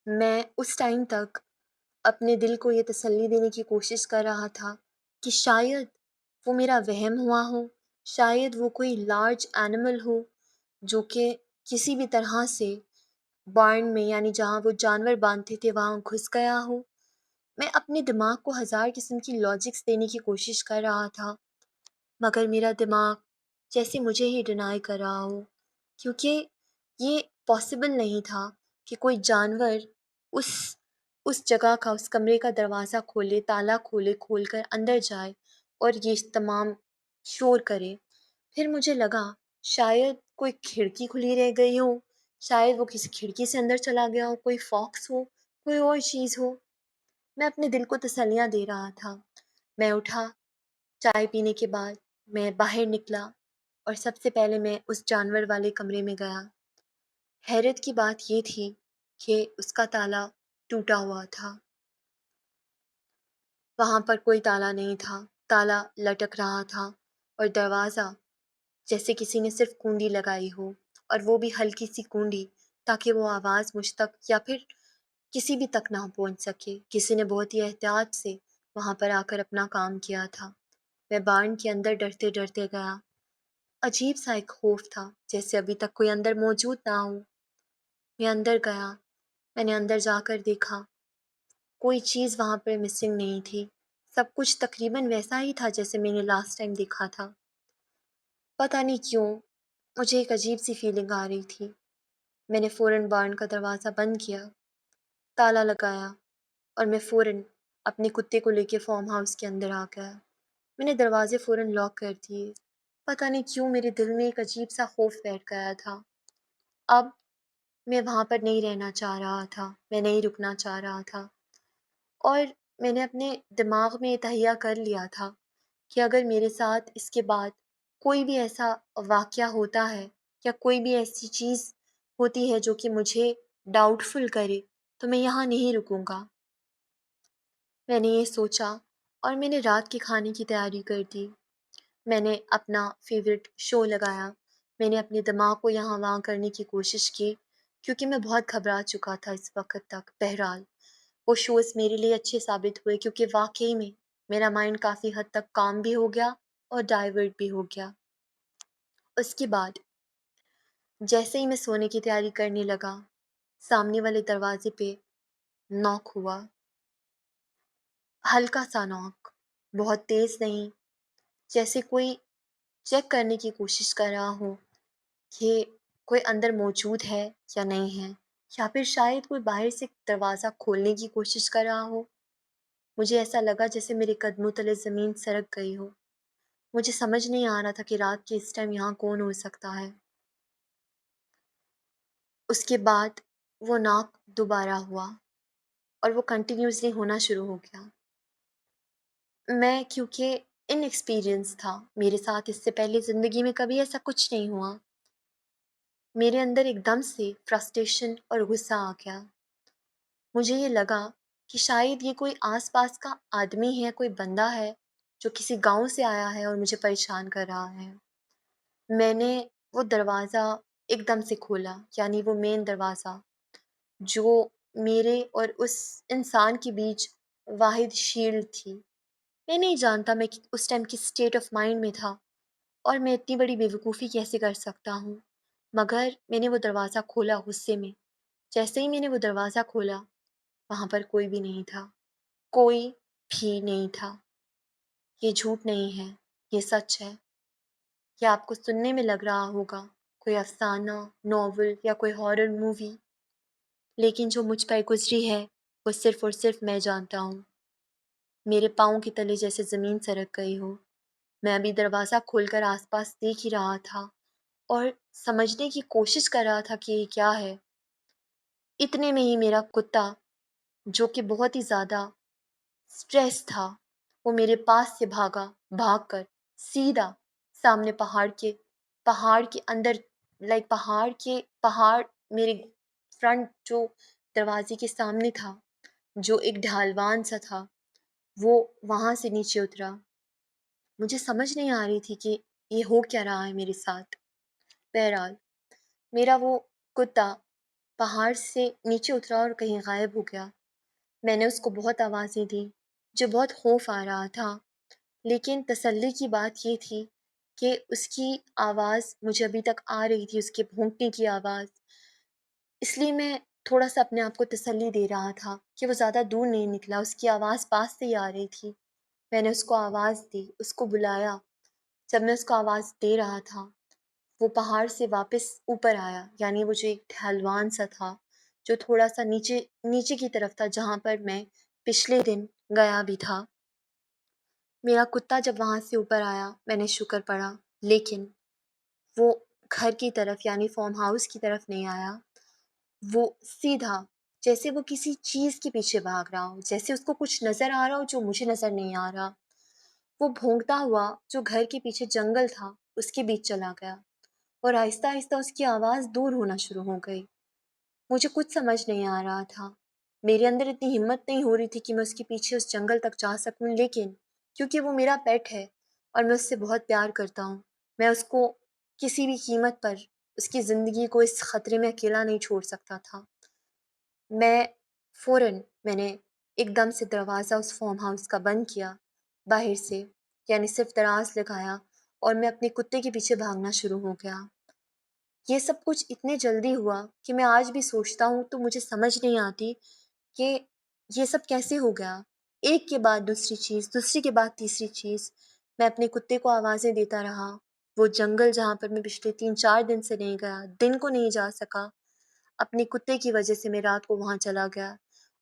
میں اس ٹائم تک اپنے دل کو یہ تسلی دینے کی کوشش کر رہا تھا کہ شاید وہ میرا وہم ہوا ہو، شاید وہ کوئی لارج اینیمل ہو جو کہ کسی بھی طرح سے بارن میں، یعنی جہاں وہ جانور باندھتے تھے، وہاں گھس گیا ہو۔ میں اپنے دماغ کو ہزار قسم کی لاجکس دینے کی کوشش کر رہا تھا، مگر میرا دماغ جیسے مجھے ہی ڈینائی کر رہا ہو، کیونکہ یہ پاسبل نہیں تھا کہ کوئی جانور اس اس جگہ کا، اس کمرے کا دروازہ کھولے، تالا کھولے، کھول کر اندر جائے اور یہ تمام شور کرے۔ پھر مجھے لگا شاید کوئی کھڑکی کھلی رہ گئی ہو، شاید وہ کسی کھڑکی سے اندر چلا گیا ہو، کوئی فاکس ہو، کوئی اور چیز ہو۔ میں اپنے دل کو تسلیاں دے رہا تھا۔ میں اٹھا، چائے پینے کے بعد میں باہر نکلا اور سب سے پہلے میں اس جانور والے کمرے میں گیا۔ حیرت کی بات یہ تھی کہ اس کا تالا ٹوٹا ہوا تھا، وہاں پر کوئی تالا نہیں تھا، تالا لٹک رہا تھا، اور دروازہ جیسے کسی نے صرف کونڈی لگائی ہو، اور وہ بھی ہلکی سی کونڈی تاکہ وہ آواز مجھ تک یا پھر کسی بھی تک نہ پہنچ سکے۔ کسی نے بہت ہی احتیاط سے وہاں پر آ کر اپنا کام کیا تھا۔ میں بارن کے اندر ڈرتے ڈرتے گیا۔ عجیب سا ایک خوف تھا، جیسے ابھی تک کوئی اندر موجود نہ ہو۔ میں اندر گیا، میں نے اندر جا کر دیکھا، کوئی چیز وہاں پر مسنگ نہیں تھی، سب کچھ تقریباً ویسا ہی تھا جیسے میں نے لاسٹ ٹائم دیکھا تھا۔ پتہ نہیں کیوں مجھے ایک عجیب سی فیلنگ آ رہی تھی۔ میں نے فوراً بارن کا دروازہ بند کیا، تالا لگایا، اور میں فوراً اپنے کتے کو لے کے فارم ہاؤس کے اندر آ گیا۔ میں نے دروازے فوراً لاک کر دیے۔ پتہ نہیں کیوں میرے دل میں ایک عجیب سا خوف بیٹھ گیا تھا۔ اب میں وہاں پر نہیں رہنا چاہ رہا تھا، میں نہیں رکنا چاہ رہا تھا، اور میں نے اپنے دماغ میں یہ تہیہ کر لیا تھا کہ اگر میرے ساتھ اس کے بعد کوئی بھی ایسا واقعہ ہوتا ہے یا کوئی بھی ایسی چیز ہوتی ہے جو کہ مجھے ڈاؤٹ فل کرے تو میں یہاں نہیں رکوں گا۔ میں نے یہ سوچا اور میں نے رات کے کھانے کی تیاری کر دی۔ میں نے اپنا فیورٹ شو لگایا، میں نے اپنے دماغ کو یہاں وہاں کرنے کی کوشش کی کیونکہ میں بہت گھبرا چکا تھا اس وقت تک۔ بہرحال وہ شوز میرے لیے اچھے ثابت ہوئے کیونکہ واقعی میں میرا مائنڈ کافی حد تک کام بھی ہو گیا اور ڈائیورٹ بھی ہو گیا۔ اس کے بعد جیسے ہی میں سونے کی تیاری کرنے لگا، سامنے والے دروازے پہ ناک ہوا، ہلکا سا ناک، بہت تیز نہیں، جیسے کوئی چیک کرنے کی کوشش کر رہا ہو کہ کوئی اندر موجود ہے یا نہیں ہے، یا پھر شاید کوئی باہر سے دروازہ کھولنے کی کوشش کر رہا ہو۔ مجھے ایسا لگا جیسے میرے قدموں تلے زمین سرک گئی ہو۔ مجھے سمجھ نہیں آ رہا تھا کہ رات کے اس ٹائم یہاں کون ہو سکتا ہے۔ اس کے بعد وہ ناک دوبارہ ہوا، اور وہ کنٹینیوسلی ہونا شروع ہو گیا۔ میں کیونکہ ان ایکسپیرئنس تھا میرے ساتھ، اس سے پہلے زندگی میں کبھی ایسا کچھ نہیں ہوا، میرے اندر ایک دم سے فرسٹریشن اور غصہ آ گیا۔ مجھے یہ لگا کہ شاید یہ کوئی آس پاس کا آدمی ہے، کوئی بندہ ہے جو کسی گاؤں سے آیا ہے اور مجھے پریشان کر رہا ہے۔ میں نے وہ دروازہ ایک دم سے کھولا، یعنی وہ مین دروازہ جو میرے اور اس انسان کے بیچ واحد شیلڈ تھی۔ میں نہیں جانتا میں اس ٹائم کس اسٹیٹ آف مائنڈ میں تھا اور میں اتنی بڑی بیوقوفی کیسے کر سکتا ہوں، مگر میں نے وہ دروازہ کھولا غصے میں۔ جیسے ہی میں نے وہ دروازہ کھولا، وہاں پر کوئی بھی نہیں تھا، کوئی بھی نہیں تھا۔ یہ جھوٹ نہیں ہے، یہ سچ ہے۔ یہ آپ کو سننے میں لگ رہا ہوگا کوئی افسانہ، ناول یا کوئی ہارر مووی، لیکن جو مجھ پر گزری ہے وہ صرف اور صرف میں جانتا ہوں۔ میرے پاؤں کے تلے جیسے زمین سرک گئی ہو۔ میں ابھی دروازہ کھول کر آس پاس دیکھ ہی رہا تھا اور سمجھنے کی کوشش کر رہا تھا کہ یہ کیا ہے۔ اتنے میں ہی میرا کتا، جو کہ بہت ہی زیادہ اسٹریس تھا، وہ میرے پاس سے بھاگ کر سیدھا سامنے پہاڑ کے اندر، پہاڑ میرے فرنٹ جو دروازے کے سامنے تھا، جو ایک ڈھالوان سا تھا، وہ وہاں سے نیچے اترا۔ مجھے سمجھ نہیں آ رہی تھی کہ یہ ہو کیا رہا ہے میرے ساتھ۔ بہرحال میرا وہ کتا پہاڑ سے نیچے اترا اور کہیں غائب ہو گیا۔ میں نے اس کو بہت آوازیں دی، جو بہت خوف آ رہا تھا، لیکن تسلی کی بات یہ تھی کہ اس کی آواز مجھے ابھی تک آ رہی تھی، اس کے بھونکنے کی آواز۔ اس لیے میں تھوڑا سا اپنے آپ کو تسلی دے رہا تھا کہ وہ زیادہ دور نہیں نکلا، اس کی آواز پاس سے ہی آ رہی تھی۔ میں نے اس کو آواز دی، اس کو بلایا۔ جب میں اس کو آواز دے رہا تھا، وہ پہاڑ سے واپس اوپر آیا، یعنی وہ جو ایک ڈھلوان سا تھا جو تھوڑا سا نیچے کی طرف تھا، جہاں پر میں پچھلے دن گیا بھی تھا۔ میرا کتا جب وہاں سے اوپر آیا، میں نے شکر پڑھا، لیکن وہ گھر کی طرف یعنی فارم ہاؤس کی طرف نہیں آیا۔ وہ سیدھا، جیسے وہ کسی چیز کے پیچھے بھاگ رہا ہو، جیسے اس کو کچھ نظر آ رہا ہو جو مجھے نظر نہیں آ رہا، وہ بھونکتا ہوا جو گھر کے پیچھے جنگل تھا اس کے بیچ چلا گیا، اور آہستہ آہستہ اس کی آواز دور ہونا شروع ہو گئی۔ مجھے کچھ سمجھ نہیں آ رہا تھا، میرے اندر اتنی ہمت نہیں ہو رہی تھی کہ میں اس کے پیچھے اس جنگل تک جا سکوں، لیکن کیونکہ وہ میرا پیٹ ہے اور میں اس سے بہت پیار کرتا ہوں، میں اس کو کسی بھی قیمت پر اس کی زندگی کو اس خطرے میں اکیلا نہیں چھوڑ سکتا تھا۔ میں نے ایک دم سے دروازہ اس فارم ہاؤس کا بند کیا باہر سے، یعنی صرف دراز لگایا، اور میں اپنے کتے کے پیچھے بھاگنا شروع ہو گیا۔ یہ سب کچھ اتنے جلدی ہوا کہ میں آج بھی سوچتا ہوں تو مجھے سمجھ نہیں آتی کہ یہ سب کیسے ہو گیا۔ ایک کے بعد دوسری چیز، دوسری کے بعد تیسری چیز، میں اپنے کتے کو آوازیں دیتا رہا۔ وہ جنگل جہاں پر میں پچھلے 3-4 دن سے نہیں گیا، دن کو نہیں جا سکا، اپنے کتے کی وجہ سے میں رات کو وہاں چلا گیا۔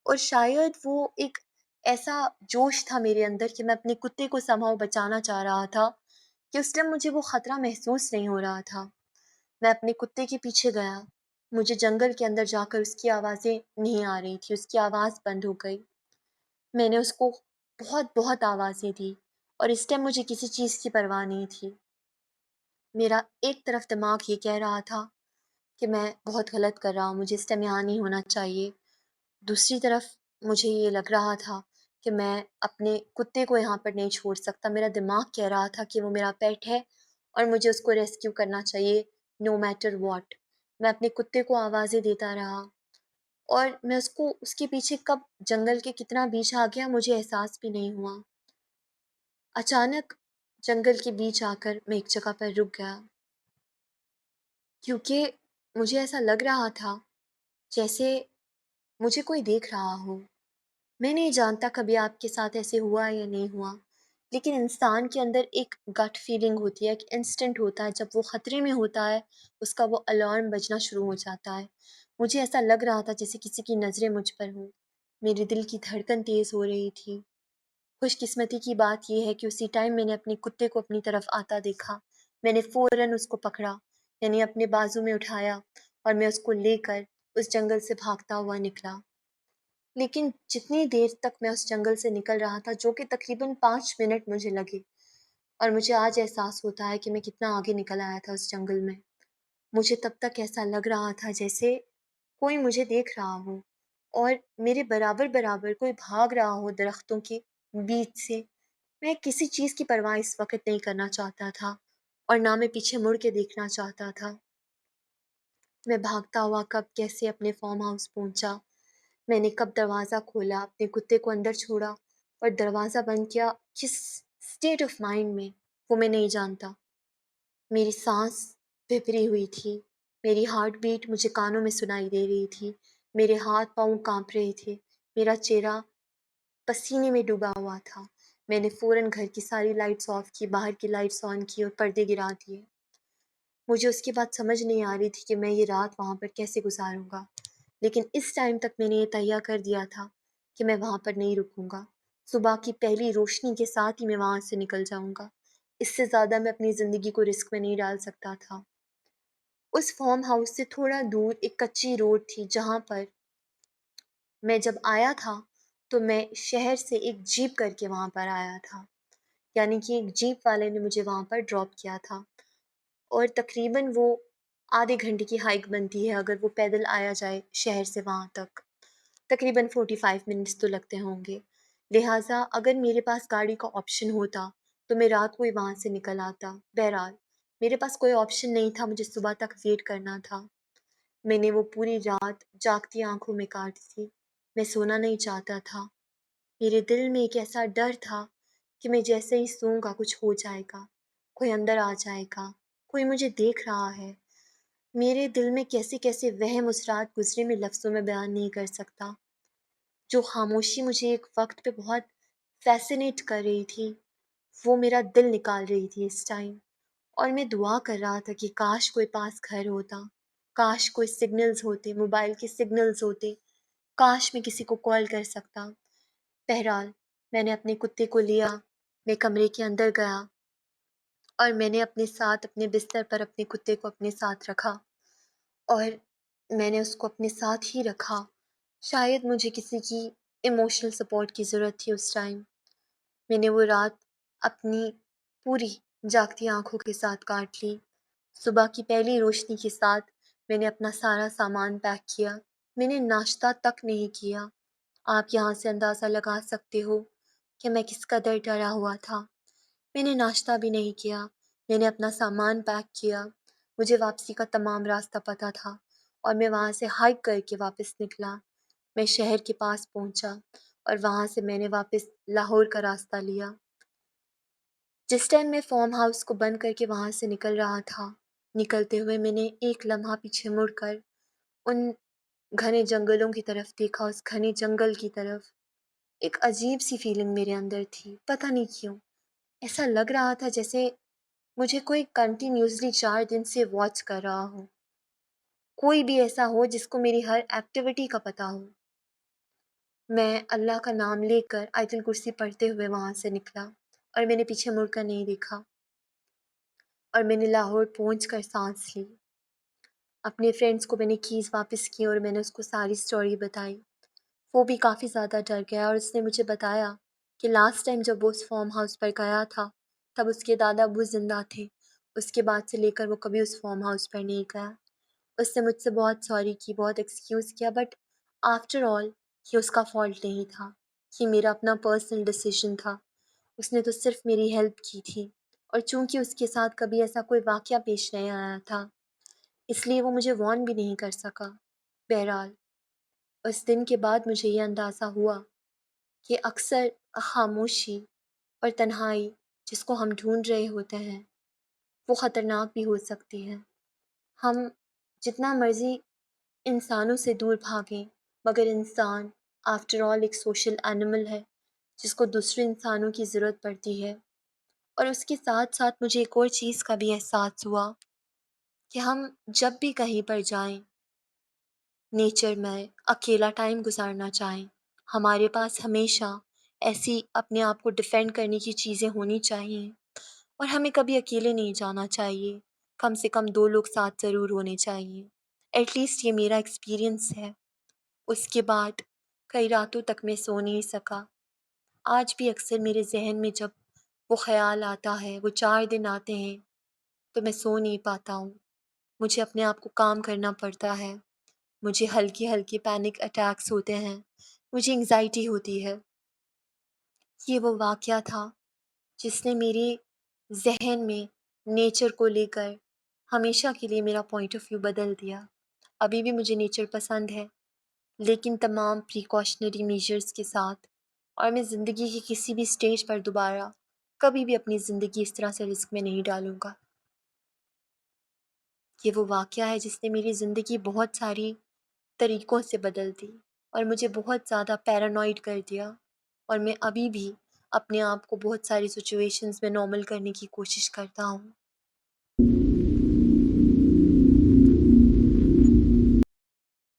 اور شاید وہ ایک ایسا جوش تھا میرے اندر کہ میں اپنے کتے کو سمہاؤ بچانا چاہ رہا تھا، کہ اس ٹائم مجھے وہ خطرہ محسوس نہیں ہو رہا تھا۔ میں اپنے کتے کے پیچھے گیا، مجھے جنگل کے اندر جا کر اس کی آوازیں نہیں آ رہی تھی، اس کی آواز بند ہو گئی۔ میں نے اس کو بہت بہت آوازیں دی، اور اس ٹائم مجھے کسی چیز کی پرواہ نہیں تھی۔ میرا ایک طرف دماغ یہ کہہ رہا تھا کہ میں بہت غلط کر رہا ہوں، مجھے اس ٹائم یہاں نہیں ہونا چاہیے۔ دوسری طرف مجھے یہ لگ رہا تھا کہ میں اپنے کتے کو یہاں پر نہیں چھوڑ سکتا، میرا دماغ کہہ رہا تھا کہ وہ میرا پیٹ ہے اور مجھے اس کو ریسکیو کرنا چاہیے نو میٹر واٹ۔ میں اپنے کتے کو آوازیں دیتا رہا، اور میں اس کے پیچھے کب جنگل کے کتنا بیچ آ گیا مجھے احساس بھی نہیں ہوا۔ اچانک جنگل کے بیچ آ کر میں ایک جگہ پر رک گیا، کیونکہ مجھے ایسا لگ رہا تھا جیسے مجھے کوئی دیکھ رہا ہو۔ میں نہیں جانتا کبھی آپ کے ساتھ ایسے ہوا یا نہیں ہوا، لیکن انسان کے اندر ایک گٹ فیلنگ ہوتی ہے، ایک انسٹنٹ ہوتا ہے، جب وہ خطرے میں ہوتا ہے اس کا وہ الارم بجنا شروع ہو جاتا ہے۔ مجھے ایسا لگ رہا تھا جیسے کسی کی نظریں مجھ پر ہوں، میرے دل کی دھڑکن تیز ہو رہی تھی۔ خوش قسمتی کی بات یہ ہے کہ اسی ٹائم میں نے اپنے کتے کو اپنی طرف آتا دیکھا۔ میں نے فوراً اس کو پکڑا، یعنی اپنے بازو میں اٹھایا، اور میں اس کو لے کر اس جنگل سے بھاگتا ہوا نکلا۔ لیکن جتنی دیر تک میں اس جنگل سے نکل رہا تھا، جو کہ تقریباً 5 منٹ مجھے لگے، اور مجھے آج احساس ہوتا ہے کہ میں کتنا آگے نکل آیا تھا اس جنگل میں، مجھے تب تک ایسا لگ رہا تھا جیسے کوئی مجھے دیکھ رہا ہو اور میرے برابر برابر کوئی بھاگ رہا ہو درختوں کے بیچ سے۔ میں کسی چیز کی پرواہ اس وقت نہیں کرنا چاہتا تھا اور نہ میں پیچھے مڑ کے دیکھنا چاہتا تھا۔ میں بھاگتا ہوا کب کیسے اپنے فارم ہاؤس پہنچا، میں نے کب دروازہ کھولا، اپنے کتے کو اندر چھوڑا اور دروازہ بند کیا، کس اسٹیٹ آف مائنڈ میں، وہ میں نہیں جانتا۔ میری سانس بھپری ہوئی تھی، میری ہارٹ بیٹ مجھے کانوں میں سنائی دے رہی تھی، میرے ہاتھ پاؤں کانپ رہے تھے، میرا چہرہ پسینے میں ڈوبا ہوا تھا۔ میں نے فوراً گھر کی ساری لائٹس آف کی، باہر کی لائٹس آن کی اور پردے گرا دیے۔ مجھے اس کے بعد سمجھ نہیں آ رہی تھی کہ میں یہ رات وہاں پر کیسے گزاروں گا، لیکن اس ٹائم تک میں نے یہ تہیہ کر دیا تھا کہ میں وہاں پر نہیں رکوں گا، صبح کی پہلی روشنی کے ساتھ ہی میں وہاں سے نکل جاؤں گا، اس سے زیادہ میں اپنی زندگی کو رسک میں نہیں ڈال سکتا تھا۔ اس فارم ہاؤس سے تھوڑا دور ایک کچی روڈ تھی جہاں پر میں جب آیا تھا تو میں شہر سے ایک جیپ کر کے وہاں پر آیا تھا، یعنی کہ ایک جیپ والے نے مجھے وہاں پر ڈراپ کیا تھا، اور تقریباً وہ آدھے گھنٹے کی ہائیک بنتی ہے اگر وہ پیدل آیا جائے شہر سے وہاں تک، تقریباً 45 منٹس تو لگتے ہوں گے۔ لہٰذا اگر میرے پاس گاڑی کا آپشن ہوتا تو میں رات کو ہی وہاں سے نکل آتا۔ بہرحال میرے پاس کوئی آپشن نہیں تھا، مجھے صبح تک ویٹ کرنا تھا۔ میں نے وہ پوری رات جاگتی آنکھوں میں کاٹی تھی، میں سونا نہیں چاہتا تھا۔ میرے دل میں ایک ایسا ڈر تھا کہ میں جیسے ہی سوؤں گا کچھ ہو جائے گا، کوئی اندر آ جائے گا، کوئی مجھے دیکھ رہا ہے۔ میرے دل میں کیسے کیسے وہم اس رات گزرے میں لفظوں میں بیان نہیں کر سکتا۔ جو خاموشی مجھے ایک وقت پہ بہت فیسینیٹ کر رہی تھی، وہ میرا دل نکال رہی تھی اس ٹائم، اور میں دعا کر رہا تھا کہ کاش کوئی پاس گھر ہوتا، کاش کوئی سگنلز ہوتے، موبائل کے سگنلز ہوتے، کاش میں کسی کو کال کر سکتا۔ بہرحال میں نے اپنے کتے کو لیا، میں کمرے کے اندر گیا اور میں نے اپنے ساتھ اپنے بستر پر اپنے کتے کو اپنے ساتھ رکھا، اور میں نے اس کو اپنے ساتھ ہی رکھا۔ شاید مجھے کسی کی ایموشنل سپورٹ کی ضرورت تھی اس ٹائم۔ میں نے وہ رات اپنی پوری جاگتی آنکھوں کے ساتھ کاٹ لی۔ صبح کی پہلی روشنی کے ساتھ میں نے اپنا سارا سامان پیک کیا، میں نے ناشتہ تک نہیں کیا۔ آپ یہاں سے اندازہ لگا سکتے ہو کہ میں کس قدر ڈرا ہوا تھا۔ میں نے ناشتہ بھی نہیں کیا، میں نے اپنا سامان پیک کیا، مجھے واپسی کا تمام راستہ پتہ تھا اور میں وہاں سے ہائیک کر کے واپس نکلا۔ میں شہر کے پاس پہنچا اور وہاں سے میں نے واپس لاہور کا راستہ لیا۔ جس ٹائم میں فارم ہاؤس کو بند کر کے وہاں سے نکل رہا تھا، نکلتے ہوئے میں نے ایک لمحہ پیچھے مڑ کر ان گھنے جنگلوں کی طرف دیکھا، اس گھنے جنگل کی طرف۔ ایک عجیب سی فیلنگ میرے اندر تھی، پتہ نہیں کیوں، ایسا لگ رہا تھا جیسے مجھے کوئی کنٹینیوسلی 4 دن سے واچ کر رہا ہو، کوئی بھی ایسا ہو جس کو میری ہر ایکٹیویٹی کا پتہ ہو۔ میں اللہ کا نام لے کر آیت الکرسی پڑھتے ہوئے وہاں سے نکلا اور میں نے پیچھے مڑ کر نہیں دیکھا، اور میں نے لاہور پہنچ کر سانس لی۔ اپنے فرینڈس کو میں نے کیز واپس کی اور میں نے اس کو ساری سٹوری بتائی۔ وہ بھی کافی زیادہ ڈر گیا اور اس نے مجھے بتایا کہ لاسٹ ٹائم جب وہ اس فارم ہاؤس پر گیا تھا تب اس کے دادا ابو زندہ تھے، اس کے بعد سے لے کر وہ کبھی اس فارم ہاؤس پر نہیں گیا۔ اس نے مجھ سے بہت سوری کی، بہت ایکسکیوز کیا، بٹ آفٹر آل یہ اس کا فالٹ نہیں تھا، یہ میرا اپنا پرسنل ڈیسیژن تھا۔ اس نے تو صرف میری ہیلپ کی تھی، اور چونکہ اس کے ساتھ کبھی ایسا کوئی واقعہ پیش نہیں آیا تھا اس لیے وہ مجھے وارن بھی نہیں کر سکا۔ بہرحال اس دن کے بعد مجھے یہ اندازہ ہوا کہ اکثر خاموشی اور تنہائی جس کو ہم ڈھونڈ رہے ہوتے ہیں وہ خطرناک بھی ہو سکتی ہے۔ ہم جتنا مرضی انسانوں سے دور بھاگیں، مگر انسان آفٹر آل ایک سوشل اینیمل ہے جس کو دوسرے انسانوں کی ضرورت پڑتی ہے۔ اور اس کے ساتھ ساتھ مجھے ایک اور چیز کا بھی احساس ہوا کہ ہم جب بھی کہیں پر جائیں، نیچر میں اکیلا ٹائم گزارنا چاہیں، ہمارے پاس ہمیشہ ایسی اپنے آپ کو ڈیفینڈ کرنے کی چیزیں ہونی چاہیے، اور ہمیں کبھی اکیلے نہیں جانا چاہیے، کم سے کم 2 لوگ ساتھ ضرور ہونے چاہیے۔ ایٹ لیسٹ یہ میرا ایکسپیرئنس ہے۔ اس کے بعد کئی راتوں تک میں سو نہیں سکا۔ آج بھی اکثر میرے ذہن میں جب وہ خیال آتا ہے، وہ 4 دن آتے ہیں تو میں سو نہیں پاتا ہوں۔ مجھے اپنے آپ کو کام کرنا پڑتا ہے۔ مجھے ہلکے ہلکے پینک اٹیکس ہوتے ہیں، مجھے انگزائٹی ہوتی ہے۔ یہ وہ واقعہ تھا جس نے میرے ذہن میں نیچر کو لے کر ہمیشہ کے لیے میرا پوائنٹ آف ویو بدل دیا۔ ابھی بھی مجھے نیچر پسند ہے، لیکن تمام پریکاشنری میجرز کے ساتھ، اور میں زندگی کی کسی بھی سٹیج پر دوبارہ کبھی بھی اپنی زندگی اس طرح سے رسک میں نہیں ڈالوں گا۔ یہ وہ واقعہ ہے جس نے میری زندگی بہت ساری طریقوں سے بدل دی اور مجھے بہت زیادہ پیرانوئڈ کر دیا، اور میں ابھی بھی اپنے آپ کو بہت ساری سچویشنز میں نارمل کرنے کی کوشش کرتا ہوں۔